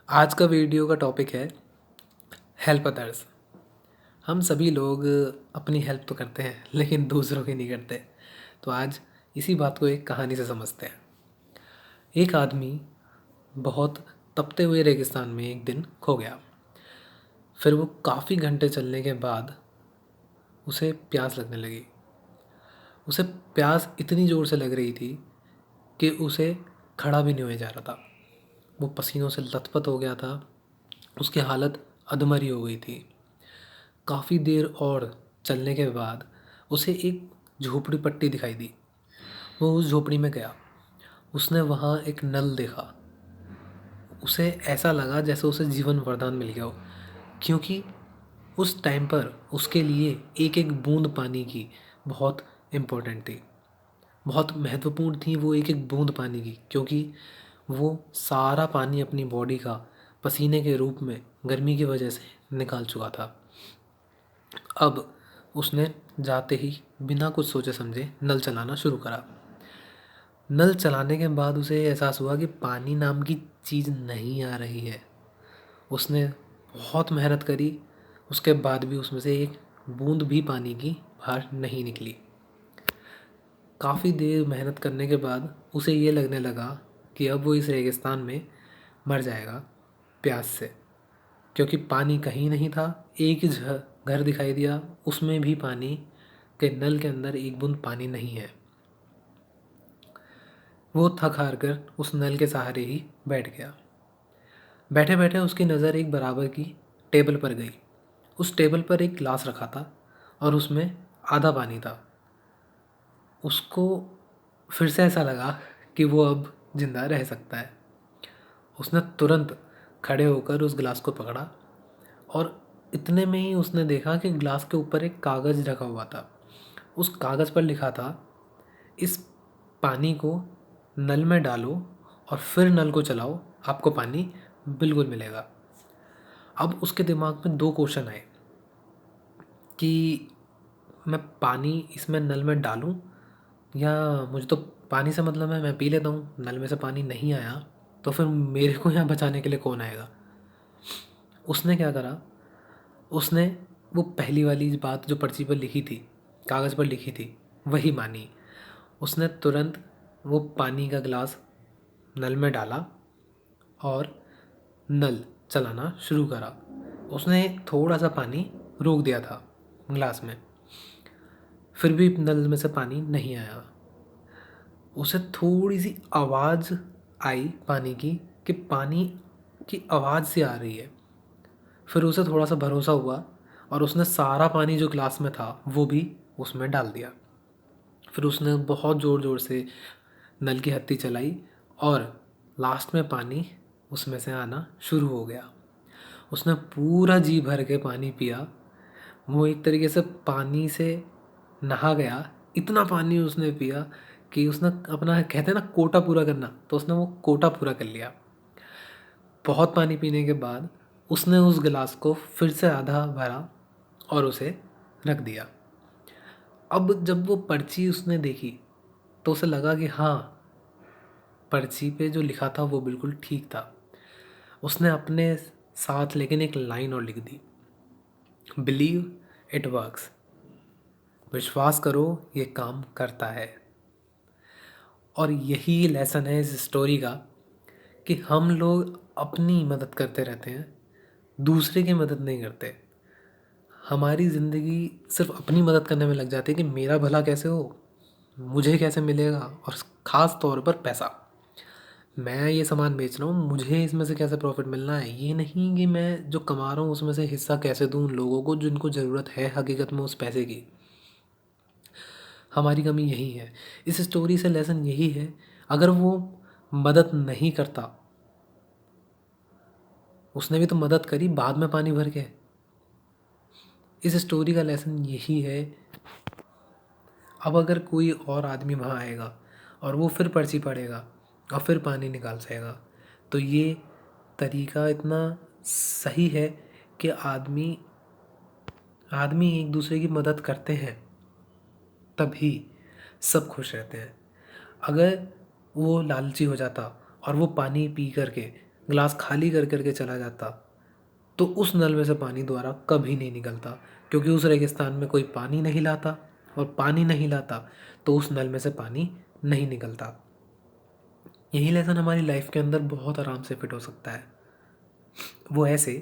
आज का वीडियो का टॉपिक है हेल्प अदर्स। हम सभी लोग अपनी हेल्प तो करते हैं लेकिन दूसरों की नहीं करते। तो आज इसी बात को एक कहानी से समझते हैं। एक आदमी बहुत तपते हुए रेगिस्तान में एक दिन खो गया। फिर वो काफ़ी घंटे चलने के बाद उसे प्यास लगने लगी। उसे प्यास इतनी ज़ोर से लग रही थी कि उसे खड़ा भी नहीं होया जा रहा था। वो पसीनों से लथपथ हो गया था। उसकी हालत अधमरी हो गई थी। काफ़ी देर और चलने के बाद उसे एक झोपड़ी पट्टी दिखाई दी। वो उस झोपड़ी में गया। उसने वहाँ एक नल देखा। उसे ऐसा लगा जैसे उसे जीवन वरदान मिल गया हो, क्योंकि उस टाइम पर उसके लिए एक एक बूंद पानी की बहुत इम्पोर्टेंट थी, बहुत महत्वपूर्ण थी वो एक एक बूंद पानी की, क्योंकि वो सारा पानी अपनी बॉडी का पसीने के रूप में गर्मी की वजह से निकाल चुका था। अब उसने जाते ही बिना कुछ सोचे समझे नल चलाना शुरू करा। नल चलाने के बाद उसे एहसास हुआ कि पानी नाम की चीज़ नहीं आ रही है। उसने बहुत मेहनत करी, उसके बाद भी उसमें से एक बूंद भी पानी की बाहर नहीं निकली। काफ़ी देर मेहनत करने के बाद उसे ये लगने लगा कि अब वो इस रेगिस्तान में मर जाएगा प्यास से, क्योंकि पानी कहीं नहीं था। एक ही घर दिखाई दिया, उसमें भी पानी के नल के अंदर एक बूंद पानी नहीं है। वो थक हार कर उस नल के सहारे ही बैठ गया। बैठे बैठे उसकी नज़र एक बराबर की टेबल पर गई। उस टेबल पर एक गिलास रखा था और उसमें आधा पानी था। उसको फिर से ऐसा लगा कि वो अब जिंदा रह सकता है। उसने तुरंत खड़े होकर उस गिलास को पकड़ा और इतने में ही उसने देखा कि गिलास के ऊपर एक कागज़ रखा हुआ था। उस कागज़ पर लिखा था, इस पानी को नल में डालो और फिर नल को चलाओ, आपको पानी बिल्कुल मिलेगा। अब उसके दिमाग में दो क्वेश्चन आए कि मैं पानी इसमें नल में डालूं, या मुझे तो पानी से मतलब है, मैं पी लेता हूँ, नल में से पानी नहीं आया तो फिर मेरे को यहाँ बचाने के लिए कौन आएगा। उसने क्या करा, उसने वो पहली वाली बात जो पर्ची पर लिखी थी, कागज़ पर लिखी थी, वही मानी। उसने तुरंत वो पानी का गिलास नल में डाला और नल चलाना शुरू करा। उसने थोड़ा सा पानी रोक दिया था गिलास में, फिर भी नल में से पानी नहीं आया। उसे थोड़ी सी आवाज़ आई पानी की, कि पानी की आवाज़ सी आ रही है। फिर उसे थोड़ा सा भरोसा हुआ और उसने सारा पानी जो गिलास में था वो भी उसमें डाल दिया। फिर उसने बहुत ज़ोर ज़ोर से नल की हत्ती चलाई और लास्ट में पानी उसमें से आना शुरू हो गया। उसने पूरा जी भर के पानी पिया। वो एक तरीके से पानी से नहा गया। इतना पानी उसने पिया कि उसने अपना, कहते हैं ना, कोटा पूरा करना, तो उसने वो कोटा पूरा कर लिया। बहुत पानी पीने के बाद उसने उस गिलास को फिर से आधा भरा और उसे रख दिया। अब जब वो पर्ची उसने देखी तो उसे लगा कि हाँ, पर्ची पे जो लिखा था वो बिल्कुल ठीक था। उसने अपने साथ लेकिन एक लाइन और लिख दी, बिलीव इट वर्क्स। विश्वास करो, ये काम करता है। और यही लेसन है इस स्टोरी का, कि हम लोग अपनी मदद करते रहते हैं, दूसरे की मदद नहीं करते। हमारी ज़िंदगी सिर्फ अपनी मदद करने में लग जाती है कि मेरा भला कैसे हो, मुझे कैसे मिलेगा, और ख़ास तौर पर पैसा। मैं ये सामान बेच रहा हूँ, मुझे इसमें से कैसे प्रॉफिट मिलना है। ये नहीं कि मैं जो कमा रहा हूँ उसमें से हिस्सा कैसे दूँ उन लोगों को जिनको ज़रूरत है हकीकत में उस पैसे की। हमारी कमी यही है। इस स्टोरी से लेसन यही है, अगर वो मदद नहीं करता, उसने भी तो मदद करी बाद में पानी भर के। इस स्टोरी का लेसन यही है। अब अगर कोई और आदमी वहाँ आएगा और वो फिर पर्ची पढ़ेगा और फिर पानी निकाल सकेगा, तो ये तरीका इतना सही है कि आदमी आदमी एक दूसरे की मदद करते हैं तभी सब खुश रहते हैं। अगर वो लालची हो जाता और वो पानी पी करके ग्लास खाली कर कर के चला जाता, तो उस नल में से पानी दोबारा कभी नहीं निकलता, क्योंकि उस रेगिस्तान में कोई पानी नहीं लाता, और पानी नहीं लाता तो उस नल में से पानी नहीं निकलता। यही लेसन हमारी लाइफ के अंदर बहुत आराम से फिट हो सकता है। वो ऐसे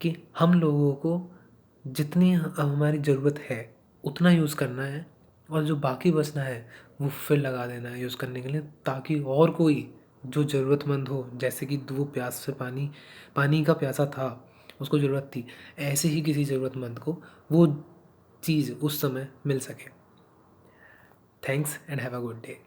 कि हम लोगों को जितनी हमारी ज़रूरत है उतना यूज़ करना है, और जो बाकी बचना है वो फिर लगा देना है यूज़ करने के लिए, ताकि और कोई जो ज़रूरतमंद हो, जैसे कि वो प्यास से पानी का प्यासा था, उसको ज़रूरत थी, ऐसे ही किसी ज़रूरतमंद को वो चीज़ उस समय मिल सके। Thanks and have a good day.